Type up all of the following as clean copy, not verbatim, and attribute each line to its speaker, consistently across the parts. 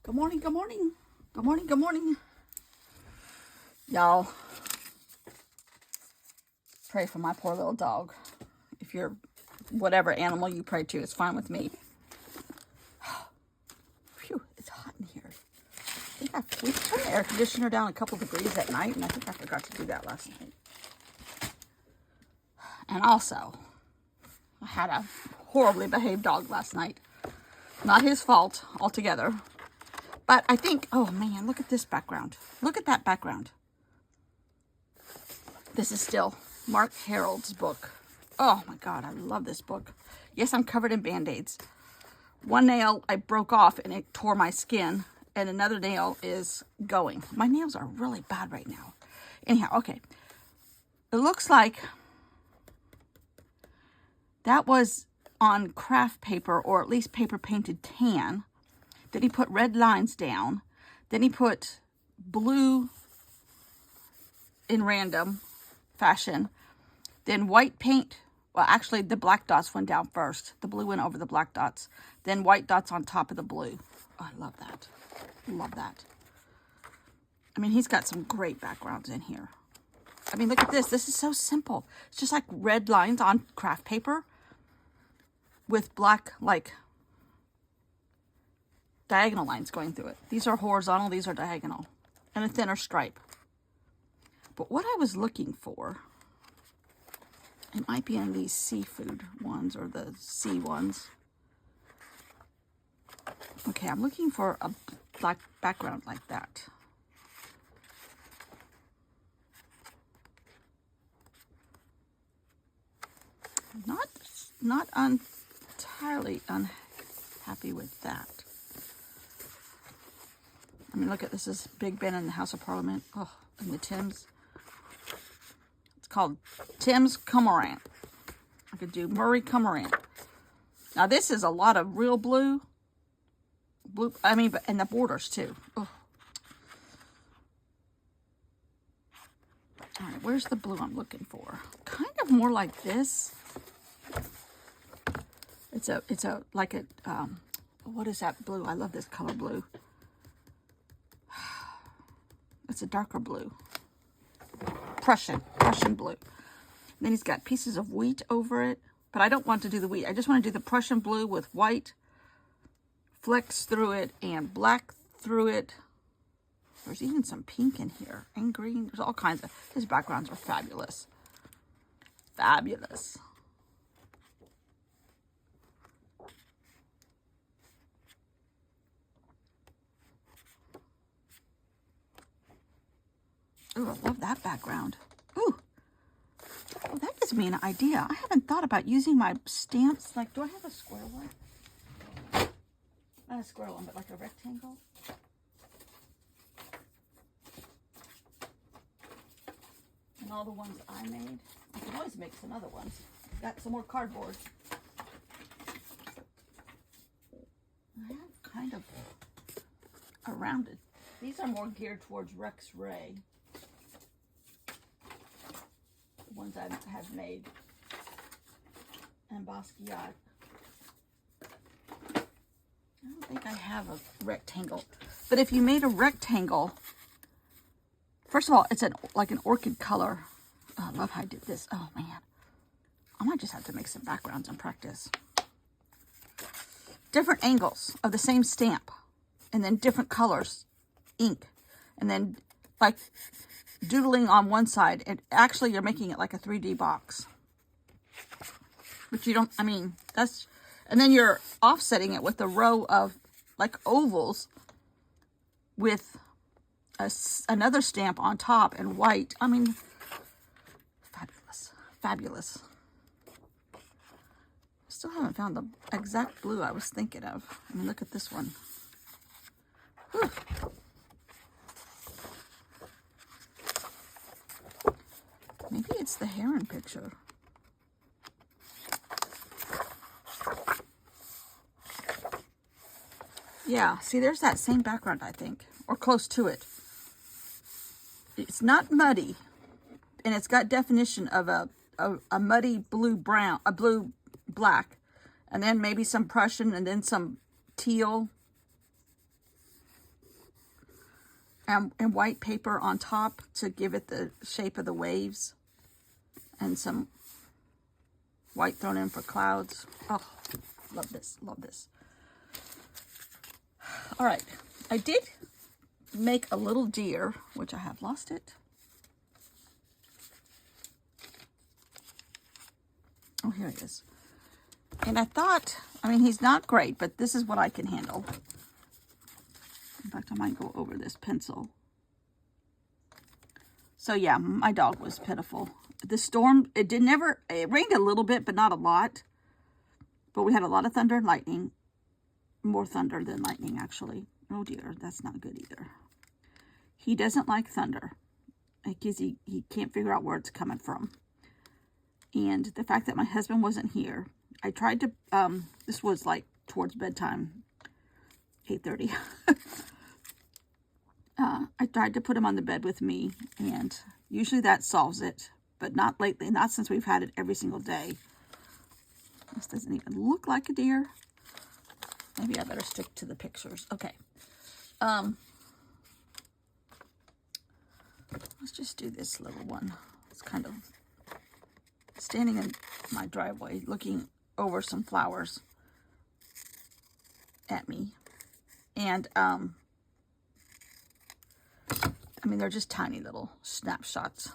Speaker 1: Good morning, good morning. Good morning, good morning. Y'all, pray for my poor little dog. If you're whatever animal you pray to, it's fine with me. Phew, it's hot in here. We turned the air conditioner down a couple degrees at night, and I think I forgot to do that last night. And also, I had a horribly behaved dog last night. Not his fault altogether. But I think, oh man, look at this background. Look at that background. This is still Mark Harold's book. Oh my God, I love this book. Yes, I'm covered in Band-Aids. One nail I broke off and it tore my skin, and another nail is going. My nails are really bad right now. Anyhow, okay. It looks like that was on craft paper, or at least paper painted tan. Then he put red lines down. Then he put blue in random fashion. Then white paint. Well, actually, the black dots went down first. The blue went over the black dots. Then white dots on top of the blue. Oh, I love that. Love that. I mean, he's got some great backgrounds in here. I mean, look at this. This is so simple. It's just like red lines on craft paper with black, like, diagonal lines going through it. These are horizontal, these are diagonal, and a thinner stripe. But what I was looking for, it might be in these seafood ones or the sea ones. Okay, I'm looking for a black background like that. Not entirely unhappy with that. I mean, look at this. Is Big Ben in the House of Parliament. Oh, in the Thames. It's called Thames Cormorant. I could do Murray Cormorant. Now, this is a lot of real blue. I mean, but and the borders too. Oh. All right, where's the blue I'm looking for? Kind of more like this. It's a like a what is that blue? I love this color blue. It's a darker blue. Prussian blue. Then he's got pieces of wheat over it, but I don't want to do the wheat. I just want to do the Prussian blue with white flecks through it and black through it. There's even some pink in here and green. There's all kinds of, his backgrounds are fabulous. Fabulous. Ooh, I love that background. Ooh. Oh, that gives me an idea. I haven't thought about using my stamps. Like, do I have a square one? Not a square one, but like a rectangle. And all the ones I made. I can always make some other ones. Got some more cardboard. I have kind of a rounded. These are more geared towards Rex Ray. The ones I have made. And Basquiat. I don't think I have a rectangle. But if you made a rectangle, first of all, it's like an orchid color. Oh, I love how I did this. Oh, man. I might just have to make some backgrounds and practice. Different angles of the same stamp. And then different colors. Ink. And then, like, doodling on one side. And actually, you're making it like a 3D box. But you don't, I mean, that's... And then you're offsetting it with a row of, like, ovals with another stamp on top and white. I mean, fabulous. Fabulous. Still haven't found the exact blue I was thinking of. I mean, look at this one. Whew. Maybe it's the heron picture. Yeah, see, there's that same background, I think, or close to it. It's not muddy, and it's got definition of a muddy blue-brown, a blue-black, and then maybe some Prussian, and then some teal. and white paper on top to give it the shape of the waves, and some white thrown in for clouds. Oh, love this, love this. All right, I did make a little deer, which I have lost it. Oh, here he is. And I thought, I mean, he's not great, but this is what I can handle. In fact, I might go over this pencil. So yeah, my dog was pitiful. The storm, it rained a little bit, but not a lot. But we had a lot of thunder and lightning. More thunder than lightning, actually. Oh dear, that's not good either. He doesn't like thunder because he can't figure out where it's coming from. And the fact that my husband wasn't here, I tried to, this was like towards bedtime, 8:30. I tried to put him on the bed with me, and usually that solves it, but not lately, not since we've had it every single day. This doesn't even look like a deer. Maybe I better stick to the pictures. Okay. Let's just do this little one. It's kind of standing in my driveway looking over some flowers at me. And, I mean, they're just tiny little snapshots.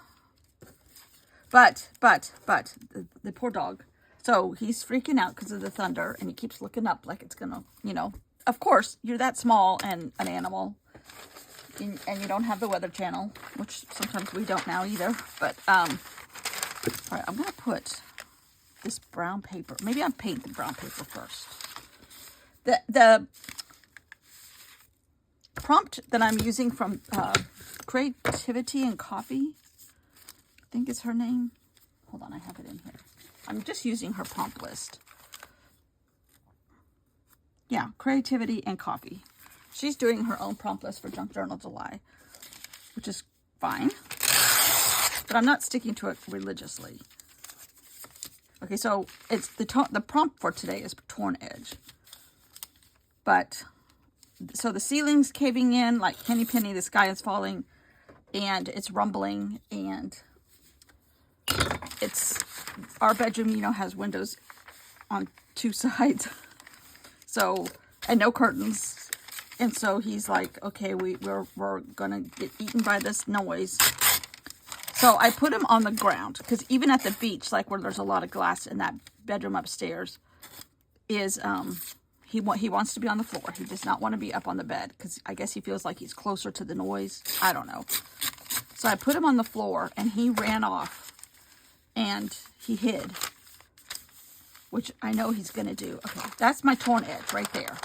Speaker 1: But, the poor dog. So he's freaking out because of the thunder, and he keeps looking up like it's gonna, you know. Of course, you're that small and an animal, and you don't have the Weather Channel, which sometimes we don't now either. But, all right, I'm gonna put this brown paper. Maybe I'll paint the brown paper first. The prompt that I'm using from Creativity and Coffee, I think is her name. Hold on, I have it in here. I'm just using her prompt list. Yeah, Creativity and Coffee. She's doing her own prompt list for Junk Journal July, which is fine. But I'm not sticking to it religiously. Okay, so it's the prompt for today is Torn Edge. But, so the ceiling's caving in like Henny Penny, the sky is falling, and it's rumbling, and it's, our bedroom, you know, has windows on two sides. So, and no curtains. And so he's like, okay, we're gonna get eaten by this noise. So I put him on the ground, because even at the beach, like where there's a lot of glass in that bedroom upstairs, is, he wants to be on the floor. He does not want to be up on the bed, because I guess he feels like he's closer to the noise. I don't know. So I put him on the floor, and he ran off, and he hid, which I know he's going to do. Okay, that's my torn edge right there.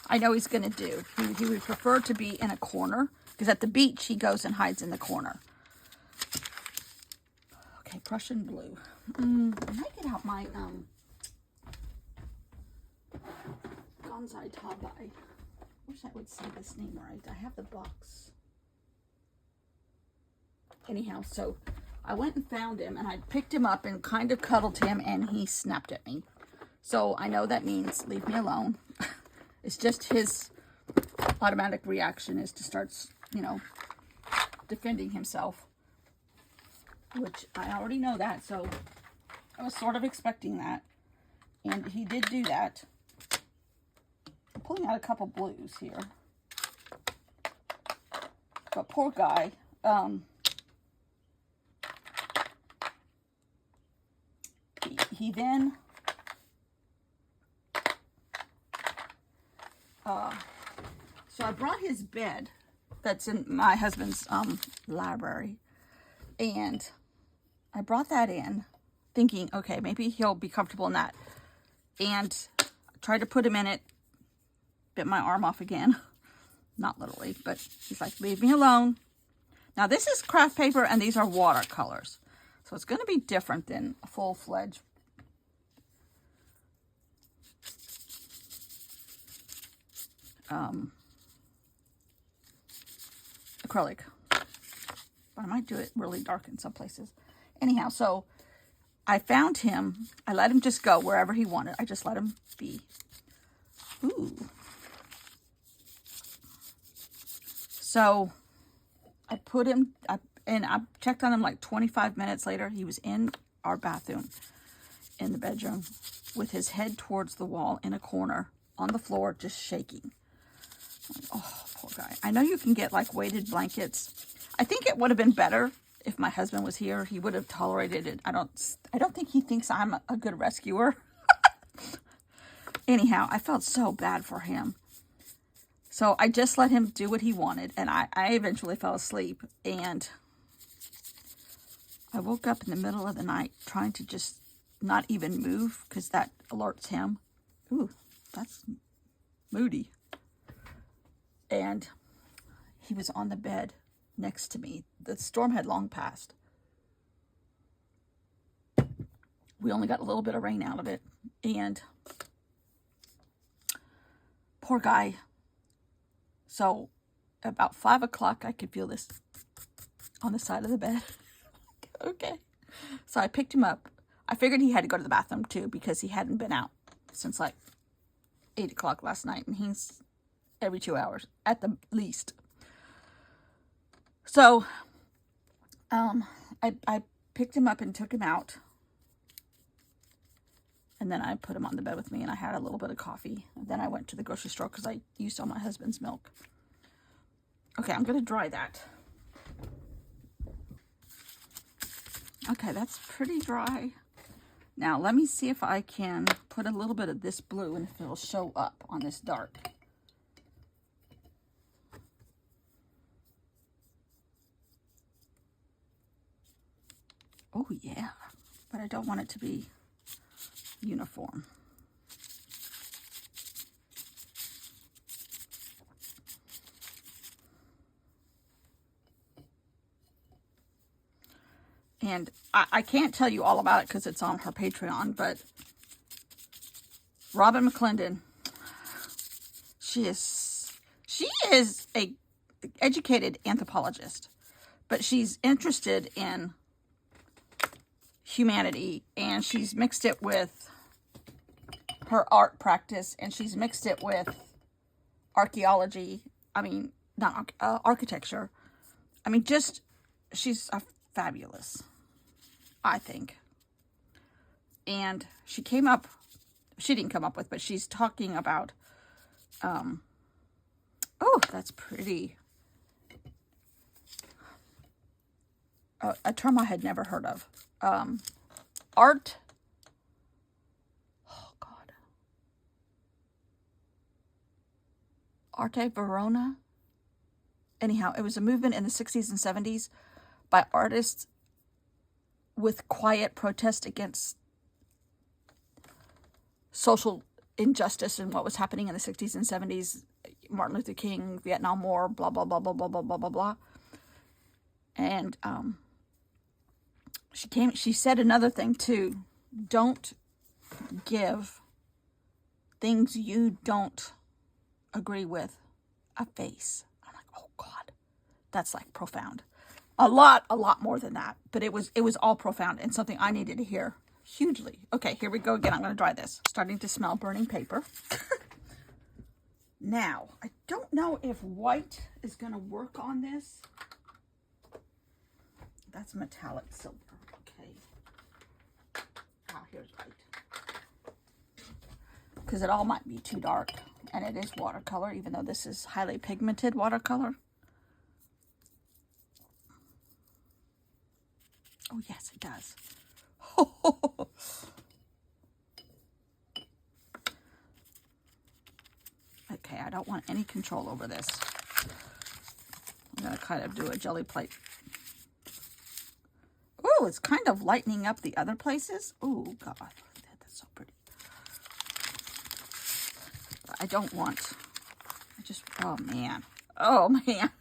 Speaker 1: I know he's going to do. He would prefer to be in a corner, because at the beach, he goes and hides in the corner. Okay, Prussian blue. I might get out my Gonzai Tabai. Wish I would say this name right. I have the box. Anyhow, so I went and found him, and I picked him up and kind of cuddled him, and he snapped at me. So I know that means leave me alone. It's just his automatic reaction is to start, you know, defending himself. Which I already know that, so I was sort of expecting that. And he did do that. I'm pulling out a couple blues here. But poor guy. He then so I brought his bed that's in my husband's library, and I brought that in thinking, okay, maybe he'll be comfortable in that, and I tried to put him in it, bit my arm off again. Not literally, but he's like, leave me alone. Now this is craft paper, and these are watercolors, so it's going to be different than a full-fledged acrylic. But I might do it really dark in some places. Anyhow, so I found him. I let him just go wherever he wanted. I just let him be. Ooh. So I put him, and I checked on him like 25 minutes later. He was in our bathroom, in the bedroom, with his head towards the wall in a corner on the floor, just shaking. Like, oh, poor guy. I know you can get like weighted blankets. I think it would have been better if my husband was here. He would have tolerated it. I don't think he thinks I'm a good rescuer. Anyhow, I felt so bad for him. So I just let him do what he wanted, and I eventually fell asleep, and I woke up in the middle of the night trying to just not even move because that alerts him. Ooh, that's moody. And he was on the bed next to me. The storm had long passed. We only got a little bit of rain out of it, and poor guy. So about 5 o'clock, I could feel this on the side of the bed. Okay. So I picked him up. I figured he had to go to the bathroom too because he hadn't been out since like 8 o'clock last night. And he's every 2 hours at the least. So I picked him up and took him out. And then I put him on the bed with me, and I had a little bit of coffee. And then I went to the grocery store because I used all my husband's milk. Okay, I'm going to dry that. Okay, that's pretty dry. Now, let me see if I can put a little bit of this blue and if it'll show up on this dark. Oh, yeah. But I don't want it to be uniform. And I can't tell you all about it because it's on her Patreon, but Robin McClendon, she is a educated anthropologist, but she's interested in humanity, and she's mixed it with her art practice, and she's mixed it with archaeology. I mean, not architecture. I mean, just she's fabulous, I think. And she didn't come up with, but she's talking about, oh, that's pretty. A term I had never heard of. Art. Oh, God. Arte Verona. Anyhow, it was a movement in the 60s and 70s by artists with quiet protest against social injustice and what was happening in the 60s and 70s. Martin Luther King, Vietnam War, blah, blah, blah, blah, blah, blah, blah, blah, blah. And she said another thing too. Don't give things you don't agree with a face. I'm like, oh God, that's like profound. A lot more than that. But it was all profound and something I needed to hear hugely. Okay, here we go again. I'm going to dry this. Starting to smell burning paper. Now, I don't know if white is going to work on this. That's metallic silver. Okay. Here's white. Because it all might be too dark. And it is watercolor, even though this is highly pigmented watercolor. Oh, yes, it does. Okay, I don't want any control over this. I'm going to kind of do a jelly plate. Oh, it's kind of lightening up the other places. Oh, God, that's so pretty. I don't want, oh, man. Oh, man.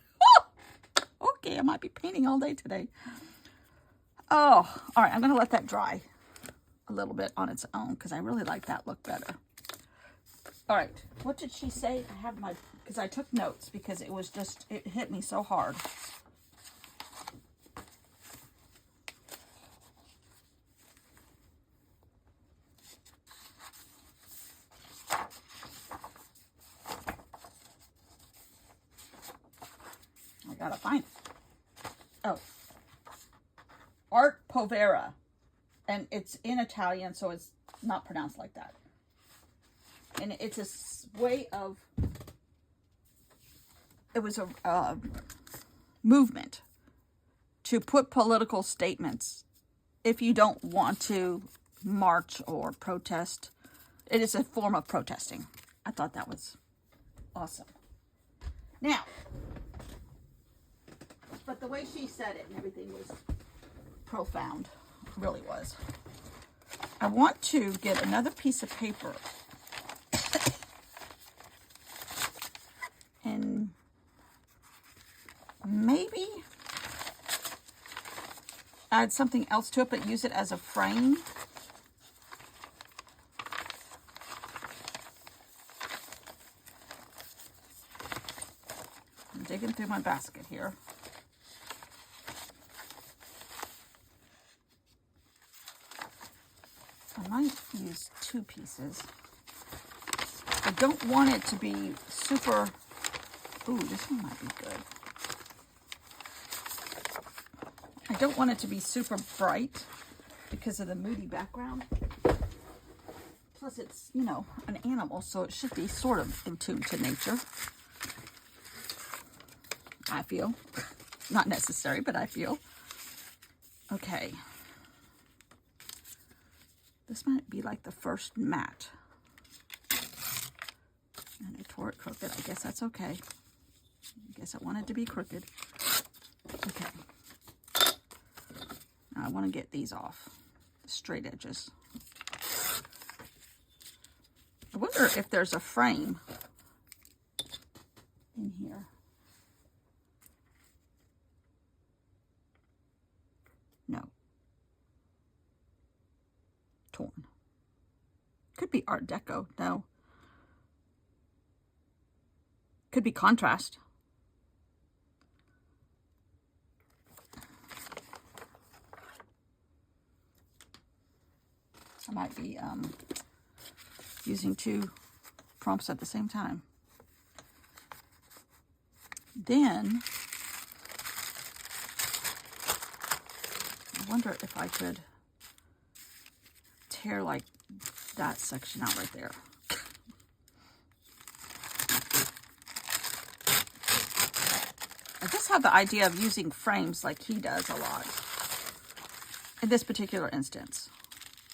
Speaker 1: Okay, I might be painting all day today. Oh, all right, I'm going to let that dry a little bit on its own because I really like that look better. All right, what did she say? I have my, because I took notes because it was just, it hit me so hard. I gotta find it. Oh, Art Povera. And it's in Italian, so it's not pronounced like that. And it's a way of, it was a movement to put political statements if you don't want to march or protest. It is a form of protesting. I thought that was awesome. Now, but the way she said it and everything was profound. It really was. I want to get another piece of paper and maybe add something else to it, but use it as a frame. I'm digging through my basket here. I might use 2 pieces. I don't want it to be super... Ooh, this one might be good. I don't want it to be super bright because of the moody background. Plus it's, you know, an animal, so it should be sort of in tune to nature. I feel. Not necessary, but I feel. Okay. This might be like the first mat. And I tore it crooked. I guess that's okay. I guess I want it to be crooked. Okay. Now I want to get these off. Straight edges. I wonder if there's a frame in here. No. Torn. Could be Art Deco. No. Could be contrast. I might be using 2 prompts at the same time. Then I wonder if I could tear like that section out right there. I just have the idea of using frames like he does a lot in this particular instance.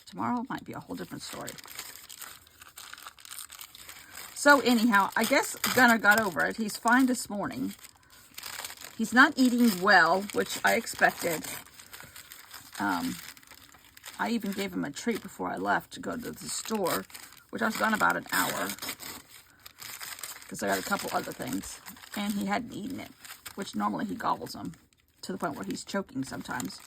Speaker 1: Tomorrow might be a whole different story. So anyhow, I guess Gunnar got over it. He's fine this morning. He's not eating well, which I expected. I even gave him a treat before I left to go to the store, which I was gone about an hour because I got a couple other things, and he hadn't eaten it, which normally he gobbles them to the point where he's choking sometimes.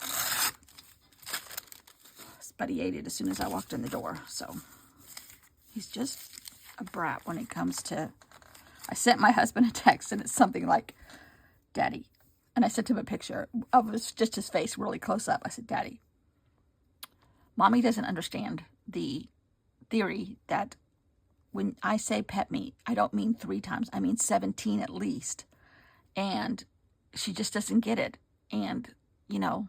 Speaker 1: But he ate it as soon as I walked in the door, so he's just a brat when it comes to... I sent my husband a text, and it's something like, Daddy. And I sent him a picture of just his face really close up. I said, Daddy, Mommy doesn't understand the theory that when I say pet me, I don't mean 3 times. I mean 17 at least. And she just doesn't get it. And, you know,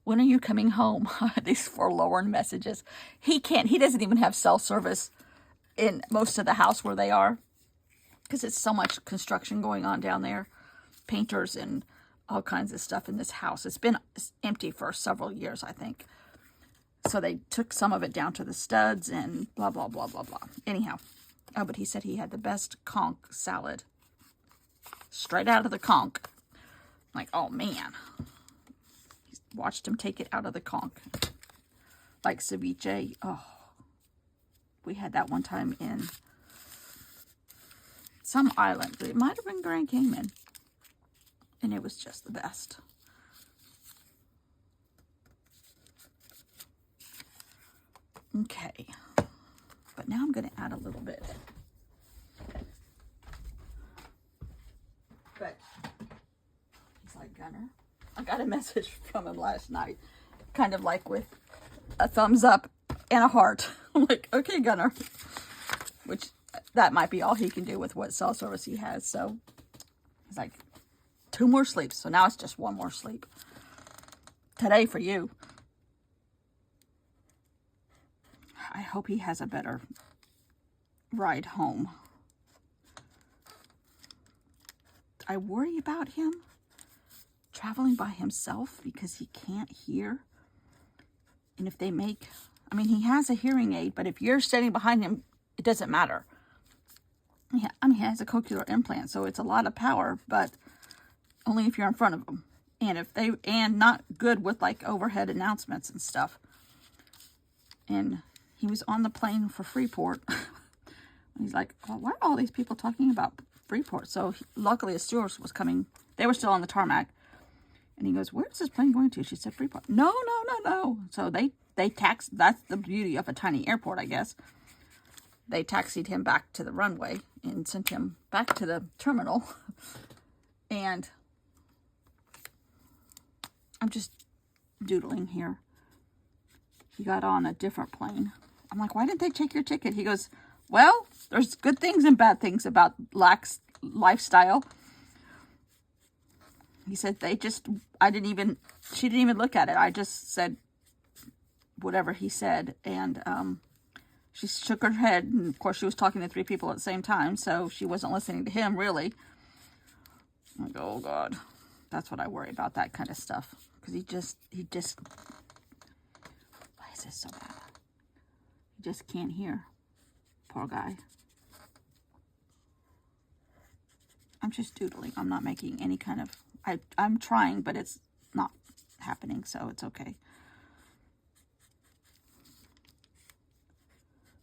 Speaker 1: when are you coming home? These forlorn messages. He doesn't even have cell service in most of the house where they are. Because it's so much construction going on down there. Painters and all kinds of stuff in this house. It's been empty for several years, I think. So they took some of it down to the studs and blah, blah, blah, blah, blah. Anyhow. Oh, but he said he had the best conch salad. Straight out of the conch. Like, oh, man. Watched him take it out of the conch. Like ceviche. Oh. We had that one time in some island. It might have been Grand Cayman. And it was just the best. Okay. But now I'm going to add a little bit. But he's like, Gunnar. I got a message from him last night. Kind of like with a thumbs up and a heart. I'm like, okay, Gunnar. Which, that might be all he can do with what cell service he has. So, he's like, 2 more sleeps. So now it's just 1 more sleep. today for you. I hope he has a better ride home. I worry about him traveling by himself because he can't hear. And if they make, I mean, he has a hearing aid, but if you're standing behind him, it doesn't matter. Yeah, I mean, he has a cochlear implant, so it's a lot of power, but only if you're in front of him. And not good with like overhead announcements and stuff. And he was on the plane for Freeport. He's like, well, why are all these people talking about Freeport? So luckily a stewardess was coming. They were still on the tarmac. And he goes, where's this plane going to? She said, Freeport. No. So they taxed. That's the beauty of a tiny airport, I guess. They taxied him back to the runway and sent him back to the terminal. And I'm just doodling here. He got on a different plane. I'm like, why didn't they check your ticket? He goes, well, there's good things and bad things about lax lifestyle. He said she didn't even look at it. I just said whatever he said. And she shook her head. And of course, she was talking to 3 people at the same time. So she wasn't listening to him, really. I'm like, oh, God. That's what I worry about, that kind of stuff. Because he just, why is this so bad? He just can't hear. Poor guy. I'm just doodling. I'm not making any kind of, I'm trying, but it's not happening, so it's okay.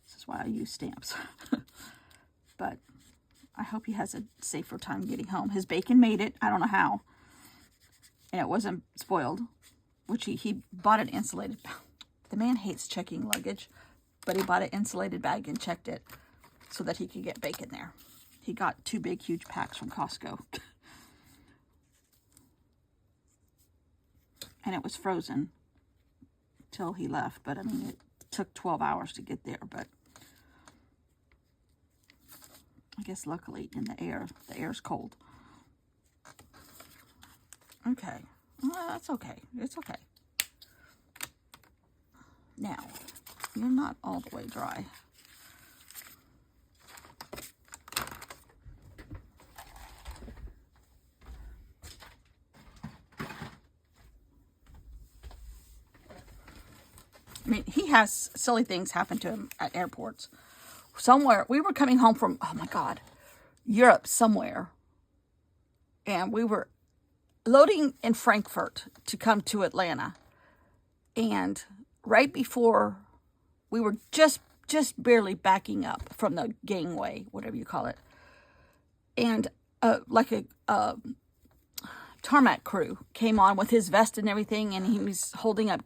Speaker 1: This is why I use stamps. But I hope he has a safer time getting home. His bacon made it. I don't know how. And it wasn't spoiled, which he bought an insulated. The man hates checking luggage, but he bought an insulated bag and checked it so that he could get bacon there. He got 2 big, huge packs from Costco. And it was frozen till he left. But, I mean, it took 12 hours to get there. But I guess luckily in the air's cold. Okay. Well, that's okay. It's okay. Now, you're not all the way dry. I mean, he has silly things happen to him at airports. Somewhere, we were coming home from, oh my God, Europe somewhere. And we were loading in Frankfurt to come to Atlanta. And right before, we were just barely backing up from the gangway, whatever you call it. And like a tarmac crew came on with his vest and everything. And he was holding up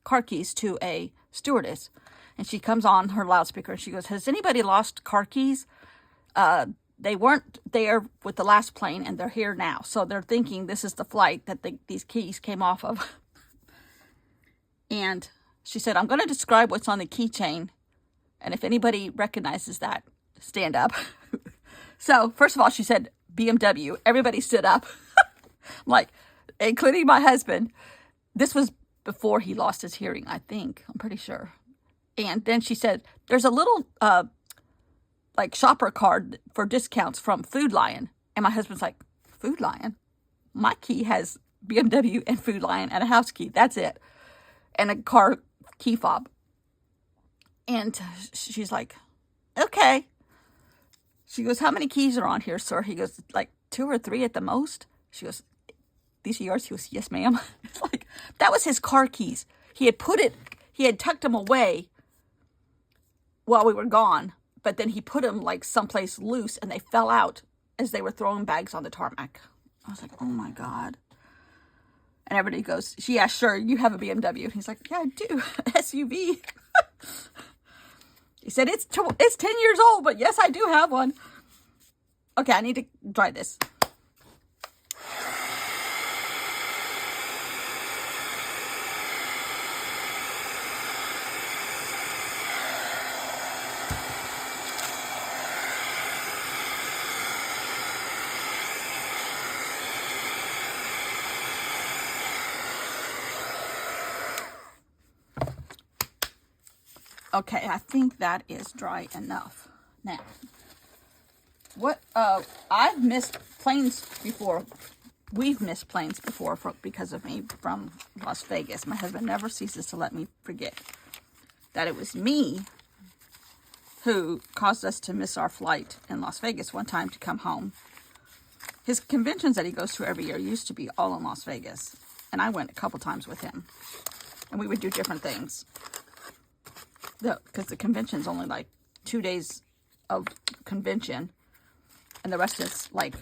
Speaker 1: car keys to a stewardess. And she comes on her loudspeaker and she goes, has anybody lost car keys? They weren't there with the last plane and they're here now. So they're thinking this is the flight that these keys came off of. And she said, I'm going to describe what's on the keychain. And if anybody recognizes that, stand up. So first of all, she said BMW. Everybody stood up. Like, including my husband. This was before he lost his hearing, I think. I'm pretty sure. And then she said, there's a little like shopper card for discounts from Food Lion. And my husband's like, Food Lion? My key has BMW and Food Lion and a house key. That's it. And a car key fob. And she's like, okay. She goes, how many keys are on here, sir? He goes, like 2 or 3 at the most. She goes, these are yours? He goes, yes, ma'am. It's like, that was his car keys. He had tucked them away while we were gone. But then he put them like someplace loose and they fell out as they were throwing bags on the tarmac. I was like, oh my God. And everybody goes, yeah, sure, you have a BMW. And he's like, yeah, I do. SUV. He said, it's 10 years old, but yes, I do have one. Okay, I need to dry this. Okay, I think that is dry enough. Now, what, I've missed planes before. We've missed planes before because of me from Las Vegas. My husband never ceases to let me forget that it was me who caused us to miss our flight in Las Vegas one time to come home. His conventions that he goes to every year used to be all in Las Vegas. And I went a couple times with him. And we would do different things. Because the convention's only like 2 days of convention. And the rest is like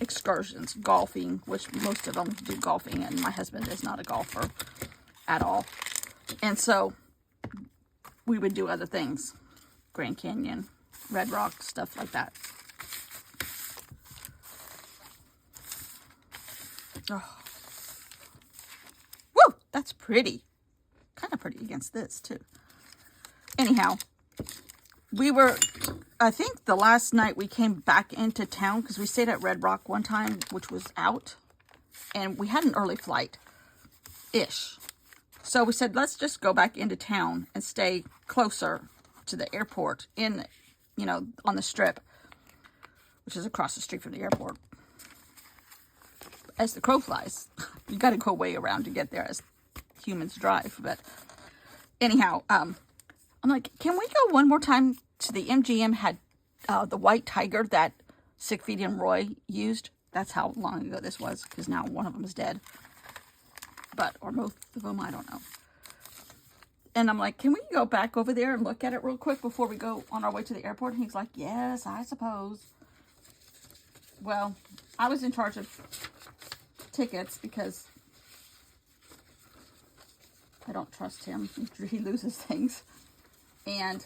Speaker 1: excursions, golfing, which most of them do golfing. And my husband is not a golfer at all. And so we would do other things. Grand Canyon, Red Rock, stuff like that. Oh. Woo! That's pretty. Kind of pretty against this, too. Anyhow, we were, I think the last night we came back into town, because we stayed at Red Rock one time, which was out. And we had an early flight-ish. So we said, let's just go back into town and stay closer to the airport in, you know, on the Strip, which is across the street from the airport. As the crow flies, you got to go way around to get there as humans drive. But anyhow, I'm like, can we go one more time to the MGM had the white tiger that Siegfried and Roy used? That's how long ago this was, because now one of them is dead. But, or both of them, I don't know. And I'm like, can we go back over there and look at it real quick before we go on our way to the airport? And he's like, yes, I suppose. Well, I was in charge of tickets because I don't trust him. He loses things. And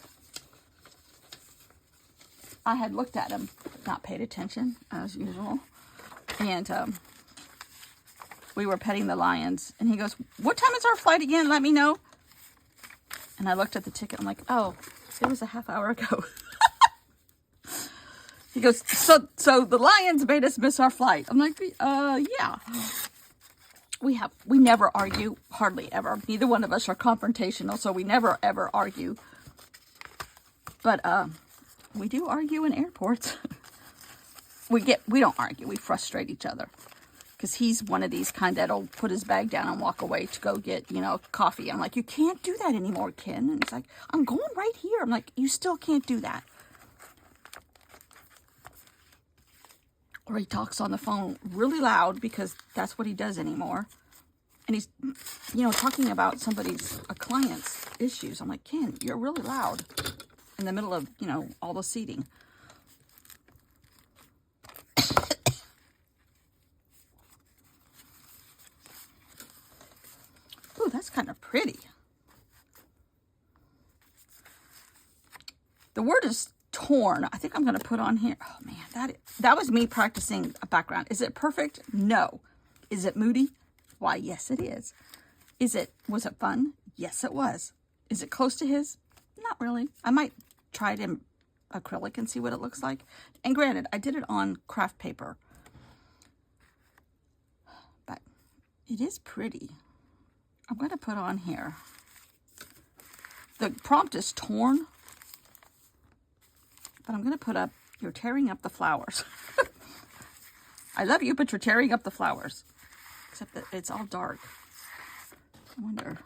Speaker 1: I had looked at him, but not paid attention, as usual. And we were petting the lions. And he goes, what time is our flight again? Let me know. And I looked at the ticket. I'm like, oh, it was a half hour ago. He goes, so the lions made us miss our flight. I'm like, yeah. We never argue, hardly ever. Neither one of us are confrontational, so we never ever argue. But we do argue in airports. We don't argue. We frustrate each other. Because he's one of these kind that'll put his bag down and walk away to go get, you know, coffee. I'm like, you can't do that anymore, Ken. And he's like, I'm going right here. I'm like, you still can't do that. Or he talks on the phone really loud because that's what he does anymore. And he's, you know, talking about a client's issues. I'm like, Ken, you're really loud in the middle of, you know, all the seating. Ooh, that's kind of pretty. The word is torn. I think I'm going to put on here. Oh, man, that was me practicing a background. Is it perfect? No. Is it moody? Why, yes, it is. Was it fun? Yes, it was. Is it close to his? Not really. I might try it in acrylic and see what it looks like. And granted, I did it on craft paper. But it is pretty. I'm going to put on here. The prompt is torn. But I'm going to put up, you're tearing up the flowers. I love you, but you're tearing up the flowers. Except that it's all dark. I wonder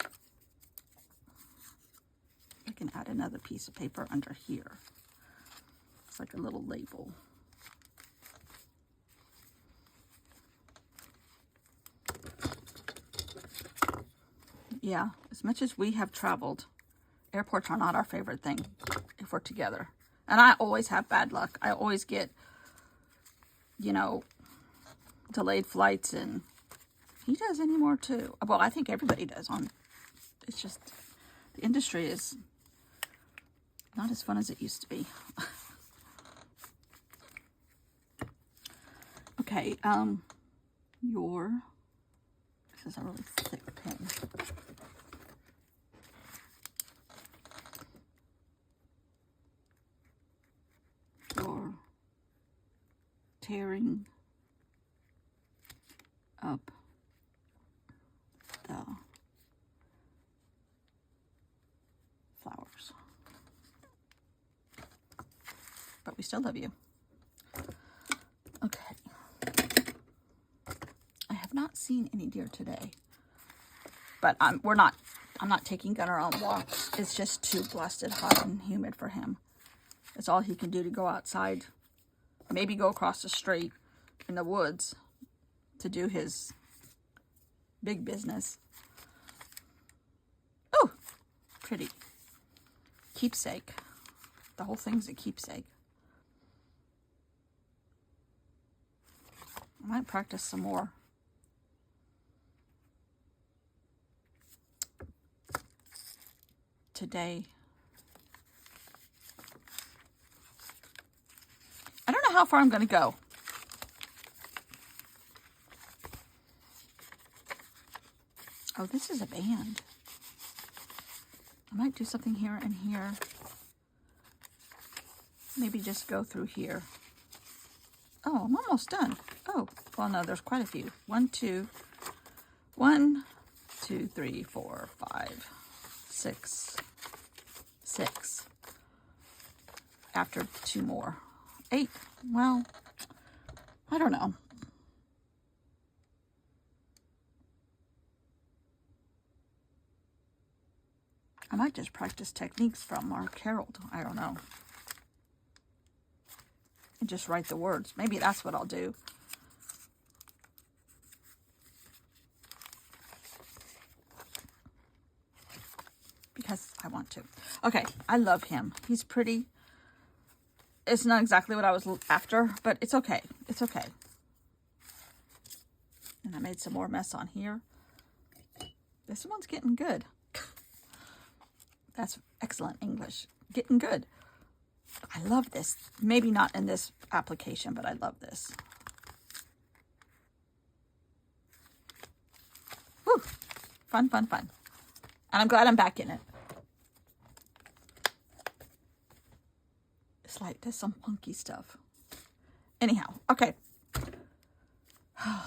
Speaker 1: if I can add another piece of paper under here. It's like a little label. Yeah, as much as we have traveled, airports are not our favorite thing if we're together. And I always have bad luck. I always get, you know, delayed flights, and he does anymore too. Well, I think everybody does. It's just, the industry is not as fun as it used to be. Okay, this is a really thick pen. You're tearing up the we still love you. Okay. I have not seen any deer today, but I'm not taking Gunner on walks. It's just too blasted hot and humid for him. It's all he can do to go outside, maybe go across the street in the woods to do his big business. Oh, pretty. Keepsake. The whole thing's a keepsake. I might practice some more. Today. I don't know how far I'm going to go. Oh, this is a band. I might do something here and here. Maybe just go through here. Oh, I'm almost done. Oh, well, no, there's quite a few. 1, 2, 3, 4, 5, 6. After 2 more. 8. Well, I don't know. I might just practice techniques from Mark Harold. I don't know. And just write the words. Maybe that's what I'll do. Because I want to. Okay, I love him. He's pretty. It's not exactly what I was after, but it's okay. It's okay. And I made some more mess on here. This one's getting good. That's excellent English. Getting good. I love this. Maybe not in this application, but I love this. Whew. Fun, fun, fun. And I'm glad I'm back in it. It's like there's some funky stuff. Anyhow, okay.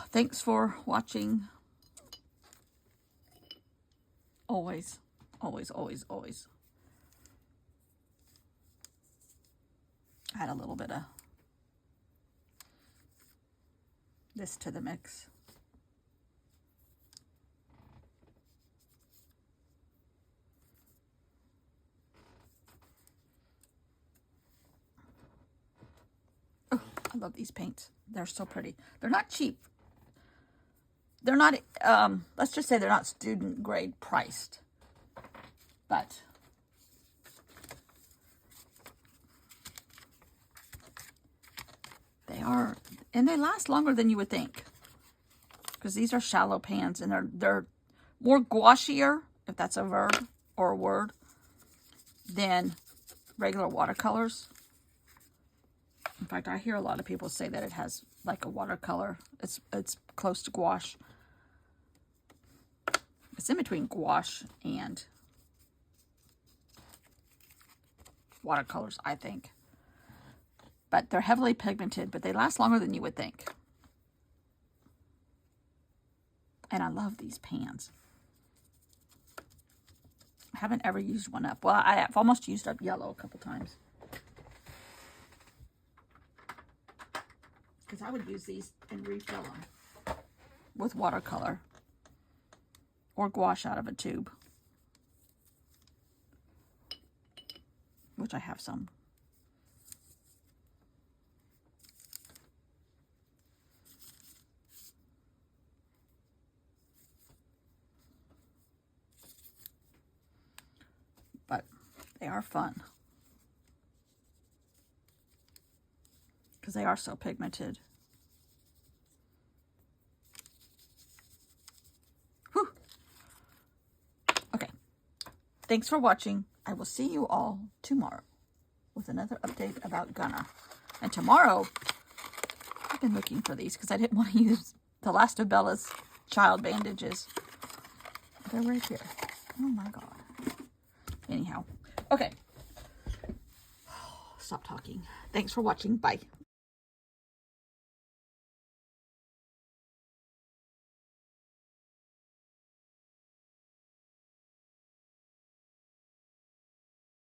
Speaker 1: Thanks for watching. Always, always, always, always. Add a little bit of this to the mix. Oh, I love these paints. They're so pretty. They're not cheap. They're not, let's just say they're not student grade priced. But they are, and they last longer than you would think. Because these are shallow pans, and they're more gouachier, if that's a verb or a word, than regular watercolors. In fact, I hear a lot of people say that it has like a watercolor. It's close to gouache. It's in between gouache and watercolors, I think. But they're heavily pigmented, but they last longer than you would think. And I love these pans. I haven't ever used one up. Well, I've almost used up yellow a couple times. Because I would use these and refill them with watercolor or gouache out of a tube, which I have some. But they are fun because they are so pigmented. Whew. Okay. Thanks for watching. I will see you all tomorrow with another update about Gunner. And tomorrow, I've been looking for these because I didn't want to use the last of Bella's child bandages. They're right here. Oh my God. Anyhow, okay. Stop talking. Thanks for watching. Bye.